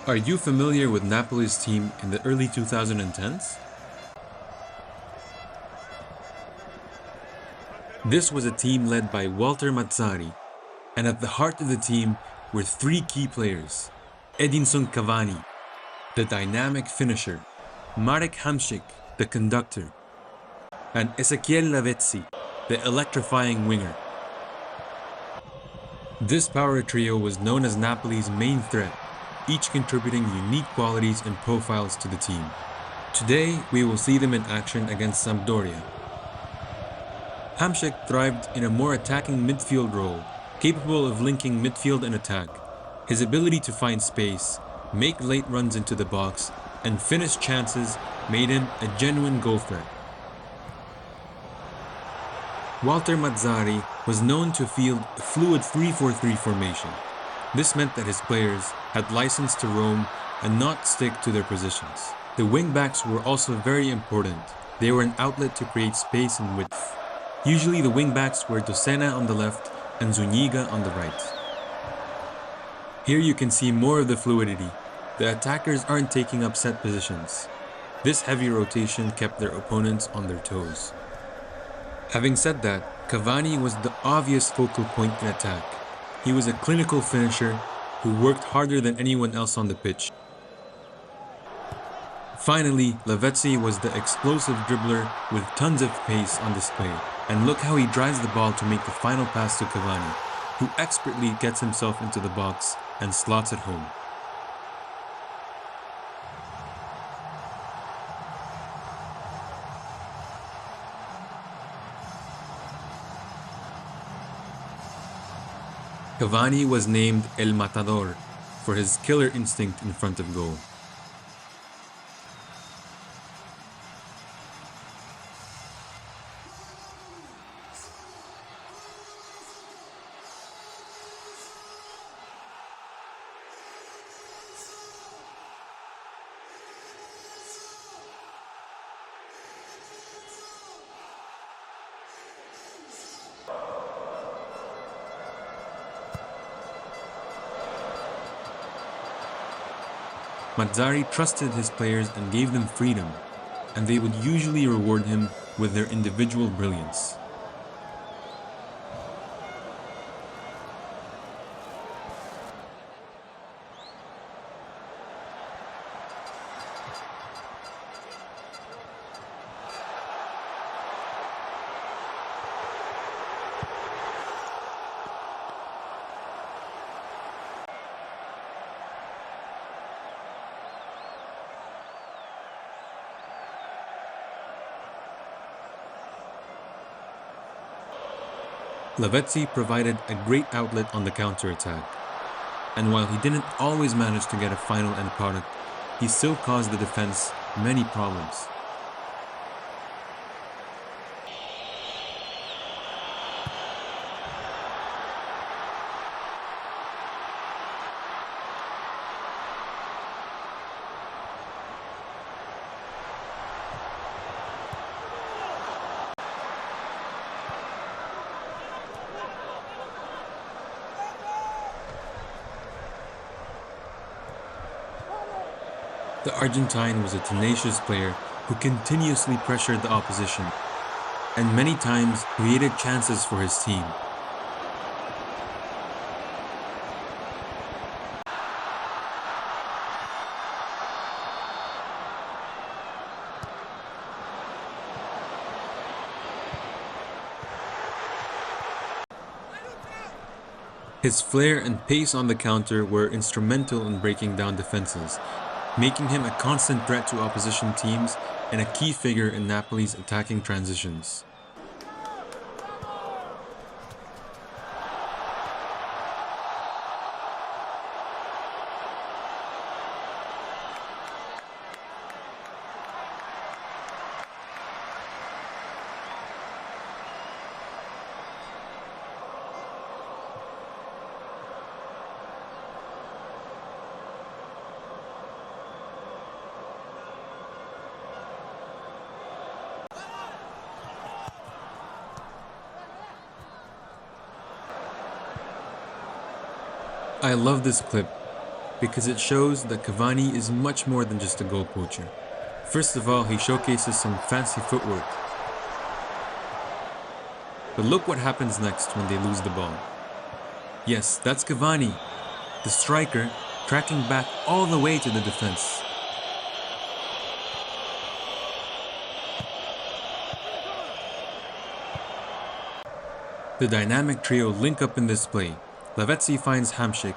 Are you familiar with Napoli's team in the early 2010s? This was a team led by Walter Mazzarri, and at the heart of the team were three key players: Edinson Cavani, the dynamic finisher, Marek Hamšík, the conductor, and Ezequiel Lavezzi, the electrifying winger. This power trio was known as Napoli's main threat, each contributing unique qualities and profiles to the team. Today, we will see them in action against Sampdoria. Hamšík thrived in a more attacking midfield role, capable of linking midfield and attack. His ability to find space, make late runs into the box, and finish chances made him a genuine goal threat. Walter Mazzarri was known to field a fluid 3-4-3 formation. This meant that his players had license to roam and not stick to their positions. The wing-backs were also very important. They were an outlet to create space and width. Usually the wing-backs were Dossena on the left and Zuniga on the right. Here you can see more of the fluidity. The attackers aren't taking up set positions. This heavy rotation kept their opponents on their toes. Having said that, Cavani was the obvious focal point in attack. He was a clinical finisher who worked harder than anyone else on the pitch. Finally, Lavezzi was the explosive dribbler with tons of pace on display. And look how he drives the ball to make the final pass to Cavani, who expertly gets himself into the box and slots it home. Cavani was named El Matador for his killer instinct in front of goal. Mazzarri trusted his players and gave them freedom, and they would usually reward him with their individual brilliance. Lavezzi provided a great outlet on the counter-attack, and while he didn't always manage to get a final end product, he still caused the defense many problems. The Argentine was a tenacious player who continuously pressured the opposition and many times created chances for his team. His flair and pace on the counter were instrumental in breaking down defenses, making him a constant threat to opposition teams and a key figure in Napoli's attacking transitions. I love this clip. because it shows that Cavani is much more than just a goal poacher. First of all, he showcases some fancy footwork. But look what happens next when they lose the ball. Yes, that's Cavani, the striker, tracking back all the way to the defense. The dynamic trio link up in this play. Lavezzi finds Hamšík,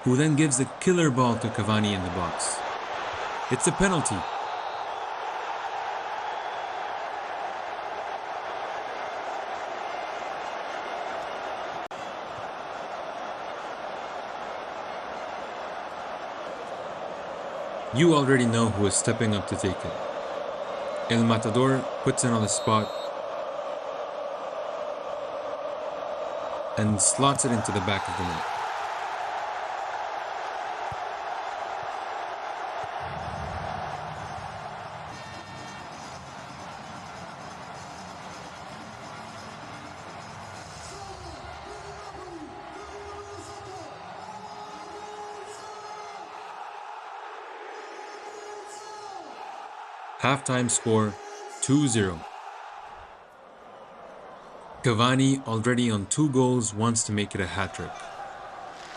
who then gives a killer ball to Cavani in the box. It's a penalty. You already know who is stepping up to take it. El Matador puts it on the spot and slots it into the back of the net. Halftime score 2-0. Cavani, already on 2 goals, wants to make it a hat-trick.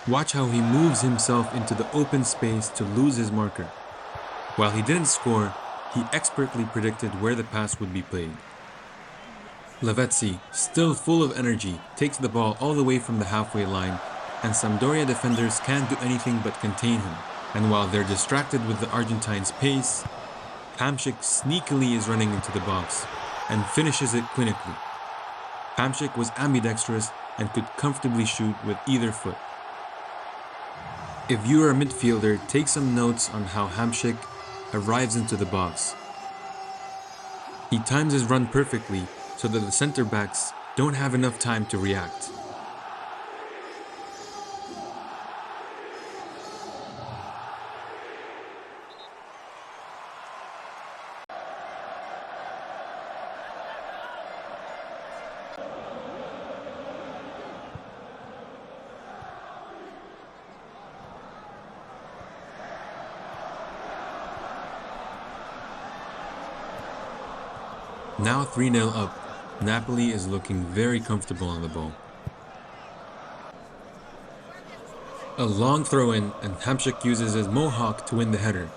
Watch how he moves himself into the open space to lose his marker. While he didn't score, he expertly predicted where the pass would be played. Lavezzi, still full of energy, takes the ball all the way from the halfway line, and Sampdoria defenders can't do anything but contain him. And while they're distracted with the Argentine's pace, Hamšík sneakily is running into the box and finishes it clinically. Hamšík was ambidextrous and could comfortably shoot with either foot. If you are a midfielder, take some notes on how Hamšík arrives into the box. He times his run perfectly so that the center backs don't have enough time to react. Now 3-0 up, Napoli is looking very comfortable on the ball. A long throw-in and Hamšík uses his mohawk to win the header.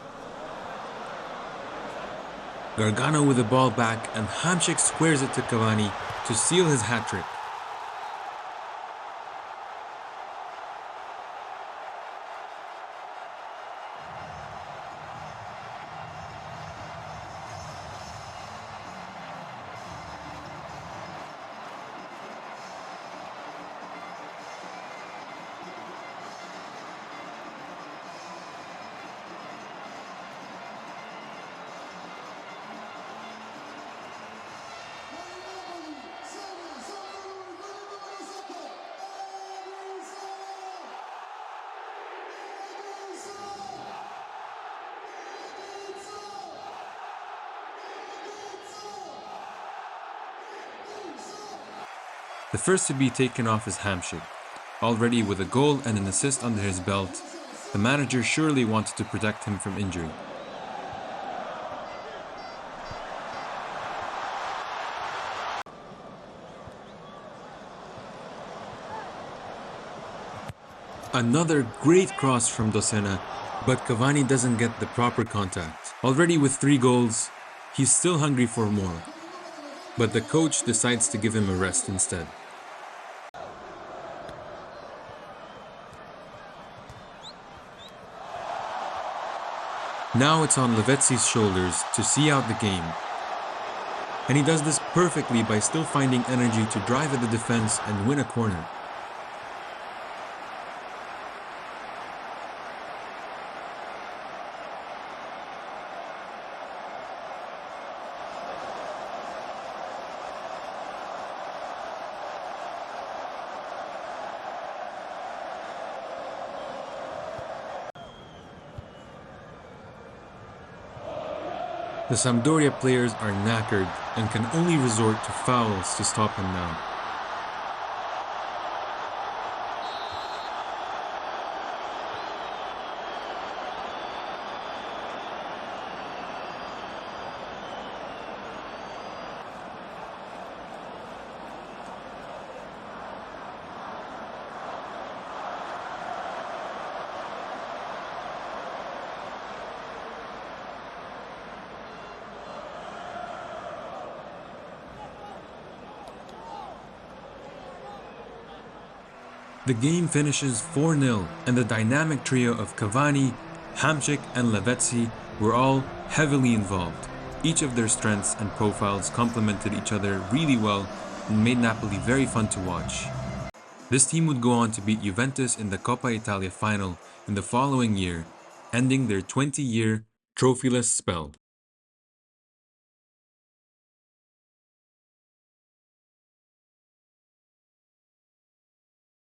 Gargano with the ball back and Hamšík squares it to Cavani to seal his hat-trick. The first to be taken off is Hamšík. Already with a goal and an assist under his belt, the manager surely wanted to protect him from injury. Another great cross from Docena, but Cavani doesn't get the proper contact. Already with 3 goals, he's still hungry for more. But the coach decides to give him a rest instead. Now it's on Lavezzi's shoulders to see out the game. And he does this perfectly by still finding energy to drive at the defense and win a corner. The Sampdoria players are knackered and can only resort to fouls to stop him now. The game finishes 4-0, and the dynamic trio of Cavani, Hamšík, and Lavezzi were all heavily involved. Each of their strengths and profiles complemented each other really well and made Napoli very fun to watch. This team would go on to beat Juventus in the Coppa Italia final in the following year, ending their 20-year trophyless spell.